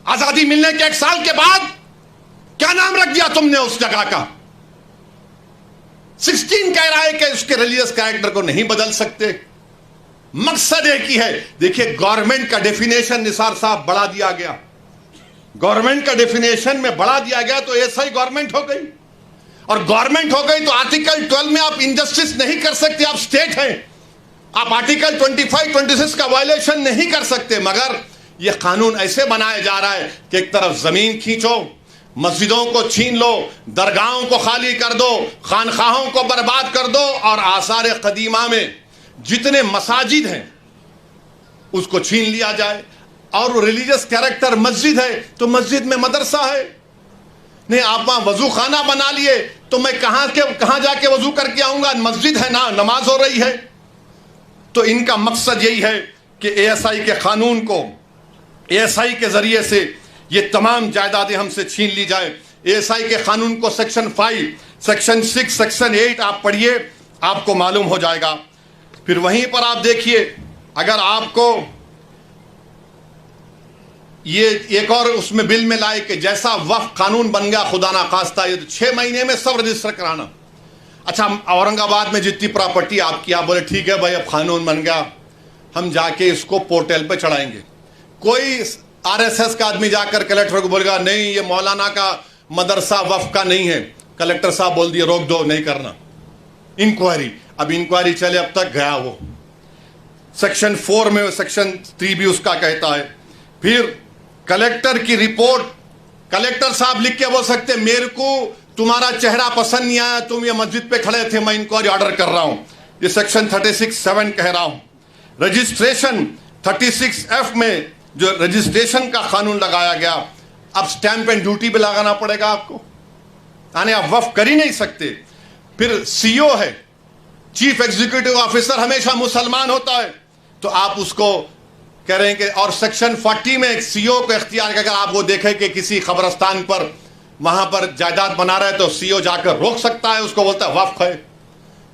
आजादी मिलने के 1 साल के बाद क्या नाम रख दिया तुमने उस जगह का? 16 कह रहा है कि उसके रिलीजियस कैरेक्टर को नहीं बदल सकते। मकसद एक ही है। देखिए, गवर्नमेंट का डेफिनेशन निसार साहब बढ़ा दिया गया, गवर्नमेंट का डेफिनेशन में बढ़ा दिया गया, तो ऐसा ही गवर्नमेंट हो गई। और गवर्नमेंट हो गई तो आर्टिकल 12 में आप इंजस्टिस नहीं कर सकते, आप स्टेट हैं, आप आर्टिकल 25, 26 का वायलेशन नहीं कर सकते। मगर यह कानून ऐसे बनाया जा रहा है कि एक तरफ जमीन खींचो, मस्जिदों को छीन लो, दरगाहों को खाली कर दो, खानखाहों को बर्बाद कर दो, और आसार कदीमा में जितने मसाजिद हैं उसको छीन लिया जाए। और वो रिलीजियस कैरेक्टर मस्जिद है तो मस्जिद में मदरसा है। नहीं, आप वहां वजू खाना बना लिए तो मैं कहां जाके वजू करके आऊंगा? मस्जिद है ना, नमाज हो रही है। तो इनका मकसद यही है कि ASI के कानून को, ASI के जरिए से ये तमाम जायदादें हमसे छीन ली जाए। ASI के कानून को सेक्शन 5, सेक्शन 6, सेक्शन 8 आप पढ़िए, आपको मालूम हो जाएगा। फिर वहीं पर आप देखिए, अगर आपको ये एक और उसमें बिल में लाए कि जैसा वक्फ कानून बन गया खुदा ना खास्ता, ये तो 6 महीने में सब रजिस्टर कराना। अच्छा, औरंगाबाद में जितनी प्रॉपर्टी आपकी, आप बोले ठीक है भाई अब कानून बन गया, हम जाके इसको पोर्टल पे चढ़ाएंगे। कोई RSS का आदमी जाकर कलेक्टर को बोलेगा नहीं ये मौलाना का मदरसा वक्फ का नहीं है, कलेक्टर साहब बोल दिए रोक दो, नहीं करना इंक्वायरी। अब इंक्वायरी चले, अब तक गया वो। सेक्शन 4 में सेक्शन 3 भी उसका कहता है। फिर कलेक्टर की रिपोर्ट, कलेक्टर साहब लिख के बोल सकते मेरे को तुम्हारा चेहरा पसंद नहीं आया, तुम ये मस्जिद पे खड़े थे, मैं इंक्वायरी ऑर्डर कर रहा हूं। ये सेक्शन 36(7) कह रहा हूं। रजिस्ट्रेशन 36(F) में जो रजिस्ट्रेशन का कानून लगाया गया, अब स्टैंप एंड ड्यूटी पे लगाना पड़ेगा आपको, यानी आप वक्फ कर ही नहीं सकते। फिर CO है, चीफ एग्जीक्यूटिव ऑफिसर, हमेशा मुसलमान होता है, तो आप उसको कह रहे हैं कि, और सेक्शन 40 में CO को इख्तियार कि अगर आप वो देखें कि किसी कब्रस्तान पर वहां पर जायदाद बना रहा है तो CO जाकर रोक सकता है, उसको बोलता है वक्फ है।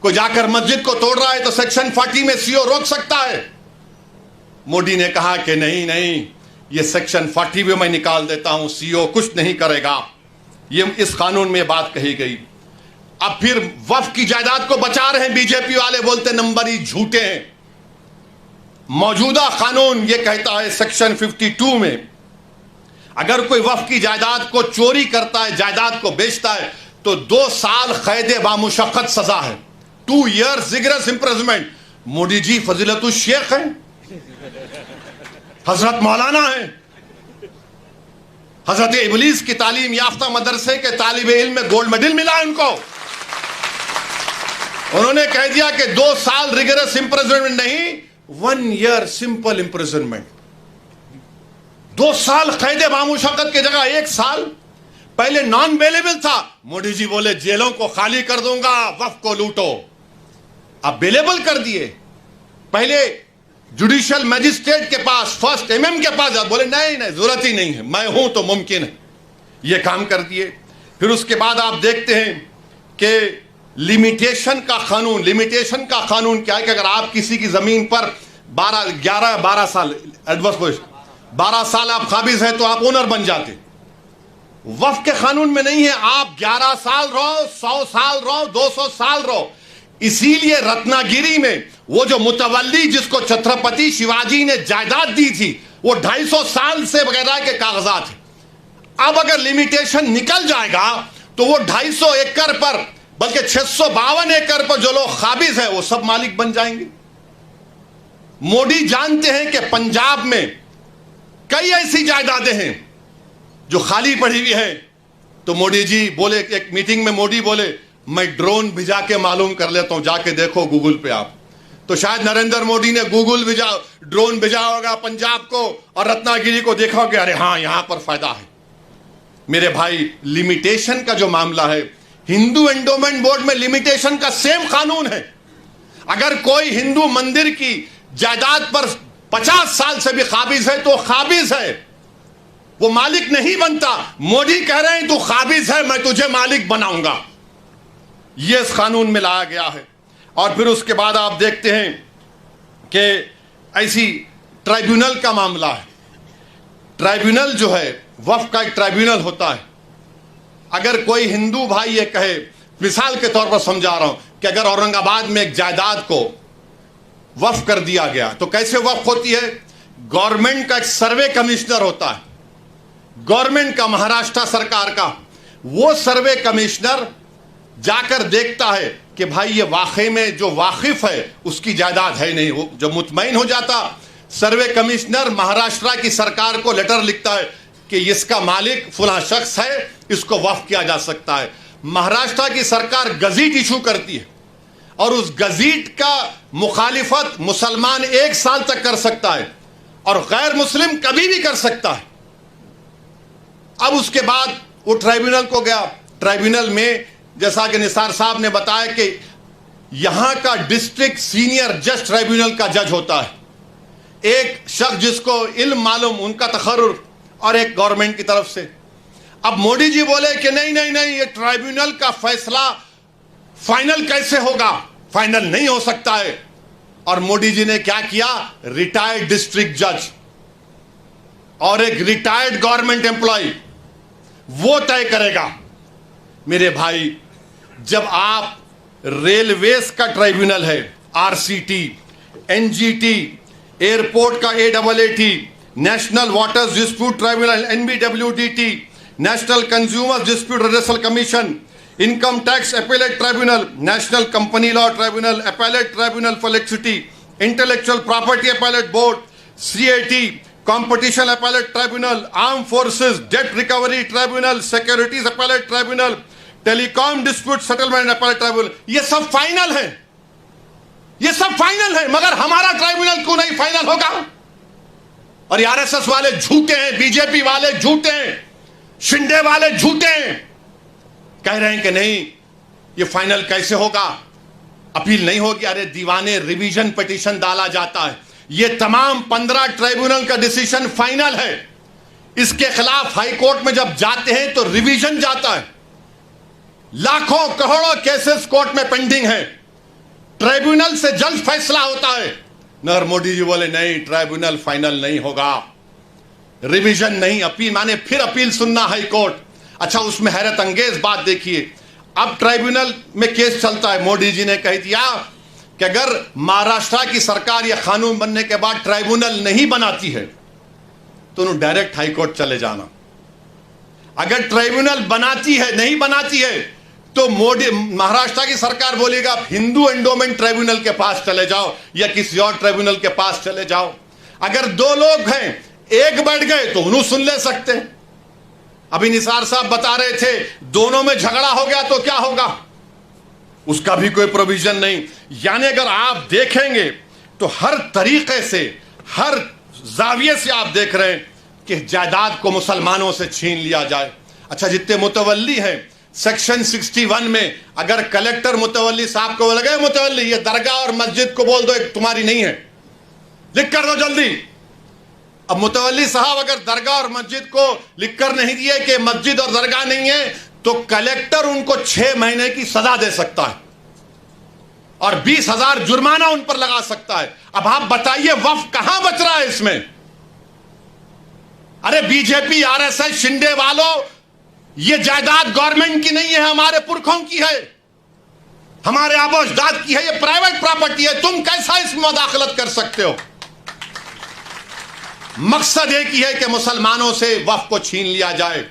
कोई जाकर मस्जिद को तोड़ रहा है तो सेक्शन 40 में CO रोक सकता है। मोदी ने कहा कि नहीं नहीं, ये सेक्शन 40 भी मैं निकाल देता हूं, CO कुछ नहीं करेगा। ये इस कानून में बात कही गई। अब फिर वक्फ की जायदाद को बचा रहे हैं बीजेपी वाले, बोलते नंबर ही झूठे हैं। मौजूदा कानून ये कहता है सेक्शन 52 में, अगर कोई वक्फ की जायदाद को चोरी करता है, जायदाद को बेचता है, तो 2 साल कैद बामुशक्कत सजा है, 2 years rigorous imprisonment. Modi ji फजीलतुल Sheikh हैं, हजरत मौलाना है, हजरत इबलीस की तालीम याफ्ता मदरसे के तालिबे इल्म में गोल्ड मेडल मिला है उनको। उन्होंने कह दिया कि 2 साल रिगरस इंप्रिजनमेंट नहीं, 1 year सिंपल इंप्रिजनमेंट। 2 साल कैद बामुशक्कत की जगह 1 साल। पहले नॉन बेलेबल था, मोदी जी बोले जेलों को खाली कर दूंगा, वक्फ को लूटो। अब बेलेबल कर दिए। पहले जुडिशियल मैजिस्ट्रेट के पास, फर्स्ट MM के पास जा, बोले नहीं नहीं जरूरत ही नहीं है, मैं हूं तो मुमकिन है, ये काम कर दिए। फिर उसके बाद आप देखते हैं कि लिमिटेशन का कानून, लिमिटेशन का कानून क्या है कि अगर आप किसी की जमीन पर 12 साल एडवर्स 12 साल आप काबिज हैं तो आप ओनर बन जाते। वक्फ के कानून में नहीं है, आप 11 साल रहो, 100 साल रहो, 200 साल रहो। इसीलिए रत्नागिरी में वो जो मुतवल्ली जिसको छत्रपति शिवाजी ने जायदाद दी थी, वो 250 साल से वगैरह के कागजात है। अब अगर लिमिटेशन निकल जाएगा तो वो 250 एकड़ पर, बल्कि 652 एकड़ पर जो लोग काबिज है वो सब मालिक बन जाएंगे। मोदी जानते हैं कि पंजाब में कई ऐसी जायदादें हैं जो खाली पड़ी हुई है। तो मोदी जी बोले, एक मीटिंग में मोदी बोले मैं ड्रोन भिजा के मालूम कर लेता हूं, जाके देखो गूगल पे आप। तो शायद नरेंद्र मोदी ने ड्रोन भेजा होगा पंजाब को और रत्नागिरी को, देखा होगा अरे हाँ यहां पर फायदा है। मेरे भाई, लिमिटेशन का जो मामला है, हिंदू एंडोमेंट बोर्ड में लिमिटेशन का सेम कानून है। अगर कोई हिंदू मंदिर की जायदाद पर 50 साल से भी काबिज है तो काबिज है, वो मालिक नहीं बनता। मोदी कह रहे हैं तू काबिज है, मैं तुझे मालिक बनाऊंगा। यह इस कानून में लाया गया है। और फिर उसके बाद आप देखते हैं कि ऐसी ट्राइब्यूनल का मामला है। ट्राइब्यूनल जो है, वक्फ का एक ट्राइब्यूनल होता है। अगर कोई हिंदू भाई ये कहे, मिसाल के तौर पर समझा रहा हूं, कि अगर औरंगाबाद में एक जायदाद को वक्फ कर दिया गया तो कैसे वक्फ होती है? गवर्नमेंट का एक सर्वे कमिश्नर होता है, गवर्नमेंट का, महाराष्ट्र सरकार का। वो सर्वे कमिश्नर जाकर देखता है कि भाई ये वाकई में जो वाकिफ है उसकी जायदाद है नहीं। वो जब मुतमईन हो जाता, सर्वे कमिश्नर महाराष्ट्र की सरकार को लेटर लिखता है कि इसका मालिक फला शख्स है, इसको वक्फ किया जा सकता है। महाराष्ट्र की सरकार गजीट इशू करती है और उस गजीट का मुखालिफत मुसलमान 1 साल तक कर सकता है और गैर मुस्लिम कभी भी कर सकता है। अब उसके बाद वो ट्राइब्यूनल को गया। ट्राइब्यूनल में जैसा कि निसार साहब ने बताया कि यहां का डिस्ट्रिक्ट सीनियर जज ट्राइब्यूनल का जज होता है, एक शख्स जिसको इल्म मालूम, उनका तखर्रुर, और एक गवर्नमेंट की तरफ से। अब मोदी जी बोले कि नहीं नहीं नहीं, ये ट्राइब्यूनल का फैसला फाइनल कैसे होगा? फाइनल नहीं हो सकता है। और मोदी जी ने क्या किया? रिटायर्ड डिस्ट्रिक्ट जज और एक रिटायर्ड गवर्नमेंट एम्प्लॉय, वो तय करेगा। मेरे भाई, जब आप रेलवेज का ट्राइब्यूनल है, आरसीटी, एनजीटी, एयरपोर्ट का AIT, national waters dispute tribunal NBWDT, national consumers dispute redressal commission, income tax appellate tribunal, national company law tribunal, appellate tribunal for electricity, intellectual property appellate board, CAT, competition appellate tribunal, arm forces debt recovery tribunal, securities appellate tribunal, telecom dispute settlement appellate tribunal. ये सब फाइनल है, ये सब फाइनल है, मगर हमारा ट्राइब्यूनल क्यों नहीं फाइनल होगा? और ये आरएसएस वाले झूठे हैं, बीजेपी वाले झूठे हैं, शिंदे वाले झूठे हैं, कह रहे हैं कि नहीं ये फाइनल कैसे होगा, अपील नहीं होगी। अरे दीवाने, रिवीजन पिटीशन डाला जाता है। ये तमाम 15 ट्राइब्यूनल का डिसीजन फाइनल है। इसके खिलाफ हाई कोर्ट में जब जाते हैं तो रिवीजन जाता है। लाखों करोड़ों केसेस कोर्ट में पेंडिंग है, ट्राइब्यूनल से जल्द फैसला होता है। नरेंद्र मोदी जी बोले नहीं, ट्राइब्यूनल फाइनल नहीं होगा, रिवीजन नहीं, अपील, माने फिर अपील सुनना हाई कोर्ट। अच्छा, उसमें हैरत अंगेज बात देखिए, अब ट्राइब्यूनल में केस चलता है। मोदी जी ने कह दिया कि अगर महाराष्ट्र की सरकार यह कानून बनने के बाद ट्राइब्यूनल नहीं बनाती है तो उन्हें डायरेक्ट हाई कोर्ट चले जाना। अगर ट्राइब्यूनल बनाती है, नहीं बनाती है, तो मोदी, महाराष्ट्र की सरकार बोलेगा हिंदू एंडोमेंट ट्राइब्यूनल के पास चले जाओ या किसी और ट्राइब्यूनल के पास चले जाओ। अगर 2 लोग हैं, एक बढ़ गए तो उन्हें सुन ले सकते हैं। अभी निसार साहब बता रहे थे, दोनों में झगड़ा हो गया तो क्या होगा, उसका भी कोई प्रोविजन नहीं। यानी अगर आप देखेंगे तो हर तरीके से, हर जाविये से आप देख रहे हैं कि जायदाद को मुसलमानों से छीन लिया जाए। अच्छा, जितने मुतवल्ली हैं, सेक्शन 61 में अगर कलेक्टर मुतवल्ली साहब को लगे, मुतवल्ली ये दरगाह और मस्जिद को बोल दो एक तुम्हारी नहीं है, लिख कर दो जल्दी। अब मुतवल्ली साहब अगर दरगाह और मस्जिद को लिख कर नहीं दिए कि मस्जिद और दरगाह नहीं है, तो कलेक्टर उनको 6 महीने की सजा दे सकता है और 20,000 जुर्माना उन पर लगा सकता है। अब आप बताइए वक्फ कहां बच रहा है इसमें? अरे बीजेपी, आरएसएस, शिंदे वालों, ये जायदाद गवर्नमेंट की नहीं है, हमारे पुरखों की है, हमारे आबो अजदाद की है, ये प्राइवेट प्रॉपर्टी है। तुम कैसा इसमें मुदाखलत कर सकते हो? मकसद एक ही है कि मुसलमानों से वक्फ को छीन लिया जाए।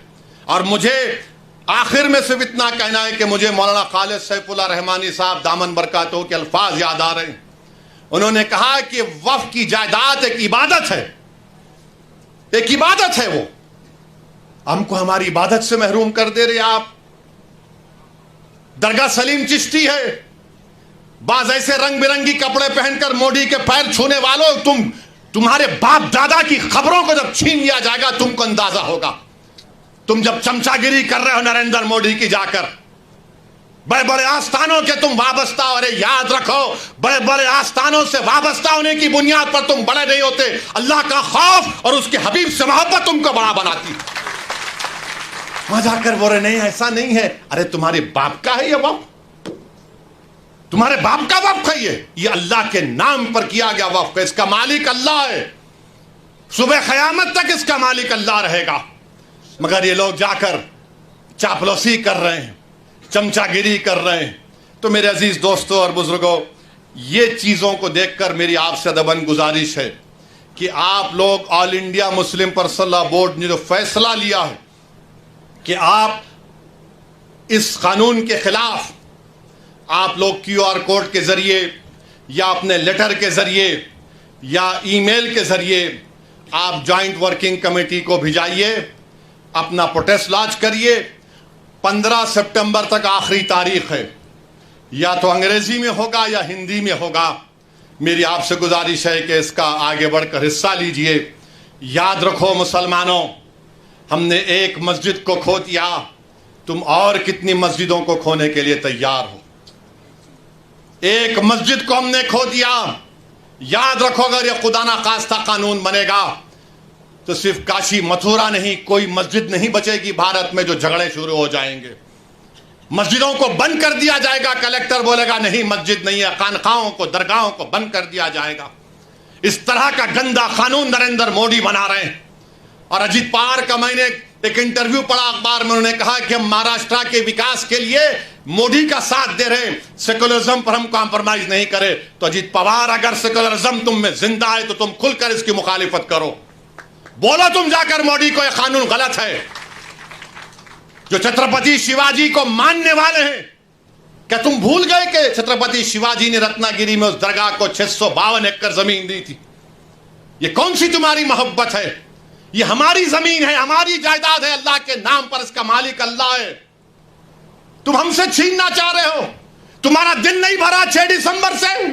और मुझे आखिर में सिर्फ इतना कहना है कि मुझे मौलाना खालिद सैफुल्लाह रहमानी साहब दामन बरकातहू के अल्फाज याद आ रहे हैं। उन्होंने कहा कि वक्फ की जायदाद एक इबादत है, एक इबादत है। वो, हमको हमारी इबादत से महरूम कर दे रहे आप। दरगाह सलीम चिश्ती है। बाज ऐसे रंग बिरंगी कपड़े पहनकर मोदी के पैर छूने वालों, तुम्हारे बाप दादा की खबरों को जब छीन लिया जाएगा तुमको अंदाजा होगा। तुम जब चमचागिरी कर रहे हो नरेंद्र मोदी की जाकर, बड़े बड़े आस्थानों के तुम वाबस्ता, और याद रखो बड़े बड़े आस्थानों से वाबस्ता होने की बुनियाद पर तुम बड़े नहीं होते। अल्लाह का खौफ और उसके हबीब से मोहब्बत तुमको बड़ा बनाती। वहां जाकर बोले नहीं ऐसा नहीं है। अरे तुम्हारे बाप का है ये वक्फ, तुम्हारे बाप का वक्फ है ये अल्लाह के नाम पर किया गया वक्फ है। इसका मालिक अल्लाह है, सुबह क़यामत तक इसका मालिक अल्लाह रहेगा। मगर ये लोग जाकर चापलूसी कर रहे हैं, चमचागिरी कर रहे हैं। तो मेरे अजीज दोस्तों और बुजुर्गों, ये चीजों को देखकर मेरी आपसे अदबन गुजारिश है कि आप लोग all India Muslim personal law board ने जो फैसला लिया है कि आप इस कानून के खिलाफ आप लोग QR कोड के जरिए या अपने लेटर के जरिए या ईमेल के जरिए आप जॉइंट वर्किंग कमेटी को भिजाइए, अपना प्रोटेस्ट लॉन्च करिए। 15 सितंबर तक आखिरी तारीख है, या तो अंग्रेजी में होगा या हिंदी में होगा। मेरी आपसे गुजारिश है कि इसका आगे बढ़कर हिस्सा लीजिए। याद रखो मुसलमानों, हमने एक मस्जिद को खो दिया, तुम और कितनी मस्जिदों को खोने के लिए तैयार हो। एक मस्जिद को हमने खो दिया। याद रखो अगर यह खुदा ना खास्ता कानून बनेगा तो सिर्फ काशी मथुरा नहीं, कोई मस्जिद नहीं बचेगी भारत में जो झगड़े शुरू हो जाएंगे। मस्जिदों को बंद कर दिया जाएगा, कलेक्टर बोलेगा नहीं मस्जिद नहीं है, खानखाओं को दरगाहों को बंद कर दिया जाएगा। इस तरह का गंदा कानून नरेंद्र मोदी बना रहे हैं। और अजीत पवार का मैंने एक इंटरव्यू पढ़ा अखबार में, उन्होंने कहा कि हम महाराष्ट्र के विकास के लिए मोदी का साथ दे रहे हैं, सेकुलरिज्म पर हम कॉम्प्रोमाइज नहीं करें। तो अजीत पवार, अगर सेकुलरिज्म तुम में जिंदा है तो तुम खुलकर इसकी मुखालिफत करो, बोलो तुम जाकर मोदी को यह कानून गलत है। जो छत्रपति शिवाजी को मानने वाले हैं, क्या तुम भूल गए कि छत्रपति शिवाजी ने रत्नागिरी में उस दरगाह को 652 एकड़ जमीन दी थी? ये कौन सी तुम्हारी मोहब्बत है? ये हमारी जमीन है, हमारी जायदाद है, अल्लाह के नाम पर इसका मालिक अल्लाह है। तुम हमसे छीनना चाह रहे हो। तुम्हारा दिल नहीं भरा 6 दिसंबर से,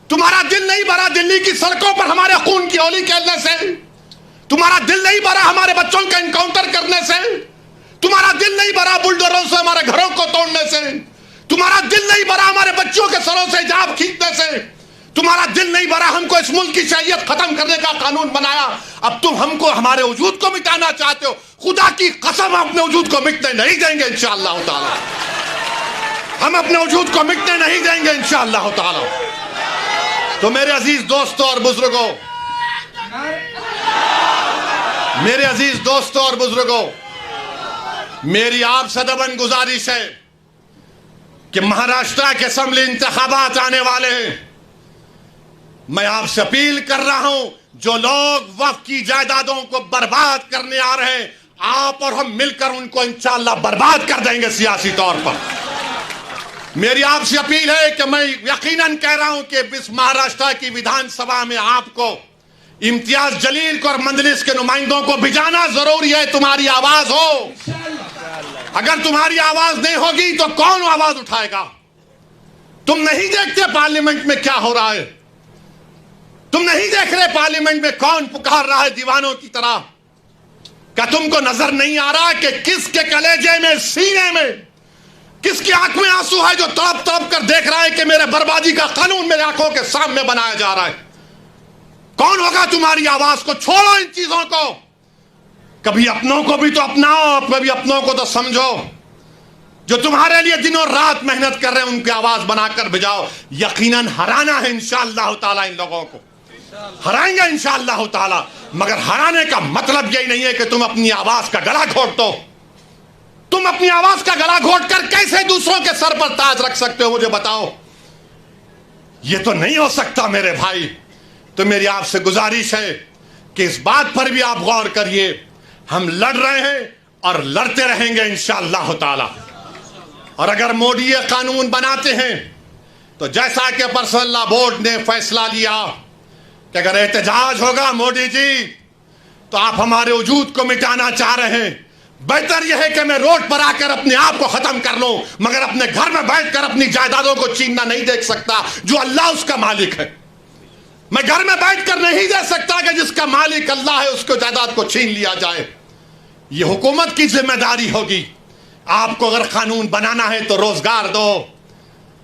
तुम्हारा दिल नहीं भरा दिल्ली की सड़कों पर हमारे खून की होली खेलने से, तुम्हारा दिल नहीं भरा हमारे बच्चों का एनकाउंटर करने से, तुम्हारा दिल नहीं भरा बुलडोजरों से हमारे घरों को तोड़ने से, तुम्हारा दिल नहीं भरा हमारे बच्चों के सरों से हिजाब खींचने से, तुम्हारा दिल नहीं भरा हमको इस मुल्क की शरीयत खत्म करने का कानून बनाया। अब तुम हमको हमारे वजूद को मिटाना चाहते हो। खुदा की कसम हम अपने वजूद को मिटने नहीं देंगे इंशाअल्लाह ताला। हम अपने वजूद को मिटने नहीं देंगे इंशाअल्लाह ताला। तो मेरे अजीज दोस्तों और बुजुर्गों, मेरे अजीज दोस्तों और बुजुर्गों, मेरी आपसे दबन गुजारिश है कि महाराष्ट्र के असेंबली इंतखाबात आने वाले हैं। मैं आपसे अपील कर रहा हूं, जो लोग वक्फ की जायदादों को बर्बाद करने आ रहे हैं, आप और हम मिलकर उनको इंशाअल्लाह बर्बाद कर देंगे सियासी तौर पर। मेरी आपसे अपील है कि मैं यकीनन कह रहा हूं कि इस महाराष्ट्र की विधानसभा में आपको इम्तियाज जलील को और मंजलिस के नुमाइंदों को भिजाना जरूरी है। तुम्हारी आवाज हो, अगर तुम्हारी आवाज नहीं होगी तो कौन आवाज उठाएगा? तुम नहीं देखते पार्लियामेंट में क्या हो रहा है? तुम नहीं देख रहे पार्लियामेंट में कौन पुकार रहा है दीवानों की तरह? क्या तुमको नजर नहीं आ रहा कि किसके कलेजे में, सीने में, किसकी आंख में आंसू है जो तड़प तड़प कर देख रहा है कि मेरे बर्बादी का कानून मेरे आंखों के सामने बनाया जा रहा है? कौन होगा तुम्हारी आवाज को? छोड़ो इन चीजों को। कभी अपनों को भी तो अपनाओ, कभी अपनों को तो समझो। जो तुम्हारे लिए दिनों रात मेहनत कर रहे हैं उनकी आवाज बनाकर भिजाओ। यकीनन हराना है इंशाअल्लाह ताला, इन लोगों को हराएंगे इंशाअल्लाह ताला। मगर हराने का मतलब यही नहीं है कि तुम अपनी आवाज का गला घोट दो। तुम अपनी आवाज का गला घोट कर कैसे दूसरों के सर पर ताज रख सकते हो, मुझे बताओ। यह तो नहीं हो सकता मेरे भाई। तो मेरी आपसे गुजारिश है कि इस बात पर भी आप गौर करिए। हम लड़ रहे हैं और लड़ते रहेंगे इंशाअल्लाह ताला। और अगर मोदी ये कानून बनाते हैं तो जैसा कि पर्सनल लॉ बोर्ड ने फैसला लिया कि अगर एहतजाज होगा मोदी जी तो आप हमारे वजूद को मिटाना चाह रहे हैं, बेहतर यह है कि मैं रोड पर आकर अपने आप को खत्म कर लूं, मगर अपने घर में बैठकर अपनी जायदादों को छीनना नहीं देख सकता जो अल्लाह उसका मालिक है। मैं घर में बैठकर नहीं दे सकता कि जिसका मालिक अल्लाह है उसको जायदाद को छीन लिया जाए। यह हुकूमत की जिम्मेदारी होगी। आपको अगर कानून बनाना है तो रोजगार दो,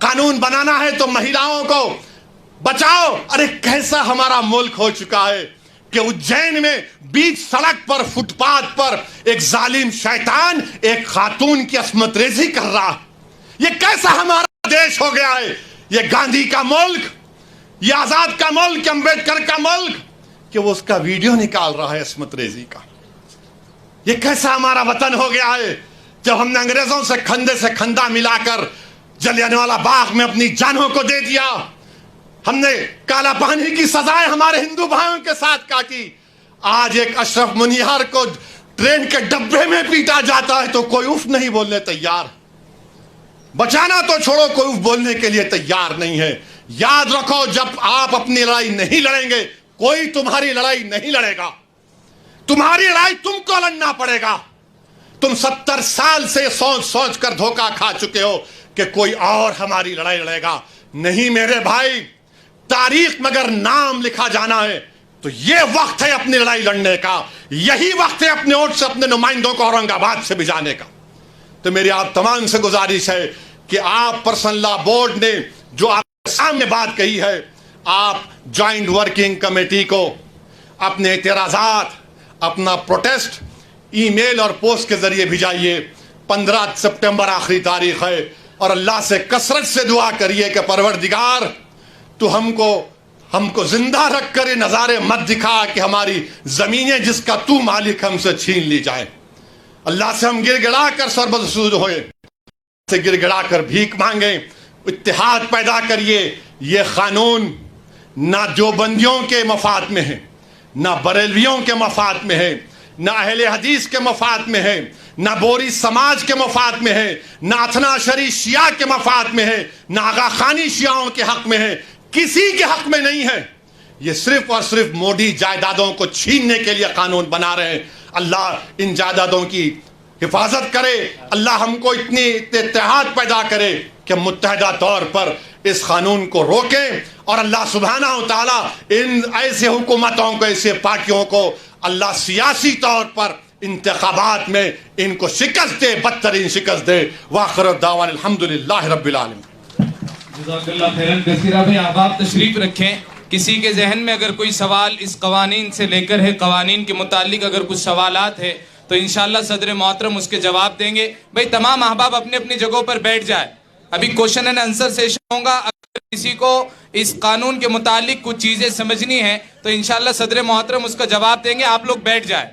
कानून बनाना है तो महिलाओं को बचाओ। अरे कैसा हमारा मुल्क हो चुका है कि उज्जैन में बीच सड़क पर फुटपाथ पर एक जालिम शैतान एक खातून की अस्मत रेजी कर रहा है। यह कैसा हमारा देश हो गया है? यह गांधी का मुल्क, यह आजाद का मुल्क, अंबेडकर का मुल्क, कि वो उसका वीडियो निकाल रहा है अस्मत रेजी का। यह कैसा हमारा वतन हो गया है जब हमने अंग्रेजों से खंदा मिलाकर जलियांवाला बाग में अपनी जानों को दे दिया। हमने काला पानी की सजाएं हमारे हिंदू भाइयों के साथ काटी। आज एक अशरफ मुनियार को ट्रेन के डब्बे में पीटा जाता है तो कोई उफ नहीं बोलने तैयार। बचाना तो छोड़ो, कोई उफ बोलने के लिए तैयार नहीं है। याद रखो, जब आप अपनी लड़ाई नहीं लड़ेंगे कोई तुम्हारी लड़ाई नहीं लड़ेगा। तुम्हारी लड़ाई तुमको लड़ना पड़ेगा। तुम 70 साल से सोच सोच कर धोखा खा चुके हो कि कोई और हमारी लड़ाई लड़ेगा। नहीं मेरे भाई, तारीख में अगर नाम लिखा जाना है तो यह वक्त है अपनी लड़ाई लड़ने का। यही वक्त है अपने वोट से अपने नुमाइंदों को औरंगाबाद से भिजाने का। तो मेरी आप तमाम से गुजारिश है कि आप पर्सनल लॉ बोर्ड ने जो आपके सामने बात कही है, आप ज्वाइंट वर्किंग कमेटी को अपने एतराजात, अपना प्रोटेस्ट ईमेल और पोस्ट के जरिए भिजाइए। 15 सितंबर आखिरी तारीख है और अल्लाह से कसरत से दुआ करिए कि परवरदिगार तो हमको जिंदा रख कर ये नज़ारे मत दिखा कि हमारी जमीनें जिसका तू मालिक हमसे छीन ली जाए। अल्लाह से हम गिड़गिड़ा कर सरबसूद होए, से गिड़गिड़ा कर भीख मांगे, इत्तेहाद पैदा करिए। ये कानून ना देवबंदियों के मफाद में है, ना बरेलवियों के मफाद में है, ना अहले हदीस के मफाद में है, ना बोरी समाज के मफाद में है, ना अथना शरी शिया के मफाद में है, ना आगा खानी शियाओं के हक में है, किसी के हक में नहीं है। ये सिर्फ और सिर्फ मोदी जायदादों को छीनने के लिए कानून बना रहे हैं। अल्लाह इन जायदादों की हिफाजत करे। अल्लाह हमको इतनी इत्तेहाद पैदा करे कि मुत्तहदा तौर पर इस कानून को रोकें और अल्लाह सुब्हानहू व तआला इन ऐसे हुकूमतों को, ऐसे पार्टियों को अल्लाह सियासी तौर पर इंतखाबात में इनको शिकस्त दे, बदतरीन शिकस्त दे। वाखिर दावाना अल्हम्दुलिल्लाहि रब्बिल आलमीन। जज़ाकल्लाह खैरन कसीरा भाई, आप तशरीफ रखें। किसी के जहन में अगर कोई सवाल इस कवानीन से लेकर है, कवानीन के मुतालिक अगर कुछ सवालात है तो इंशाअल्लाह सदर मोहतरम उसके जवाब देंगे। भाई तमाम अहबाब अपने अपनी जगहों पर बैठ जाए। अभी क्वेश्चन एंड आंसर सेशन होगा। अगर किसी को इस कानून के मुतालिक कुछ चीजें समझनी है तो इंशाअल्लाह सदर मोहतरम उसका जवाब देंगे। आप लोग बैठ जाए।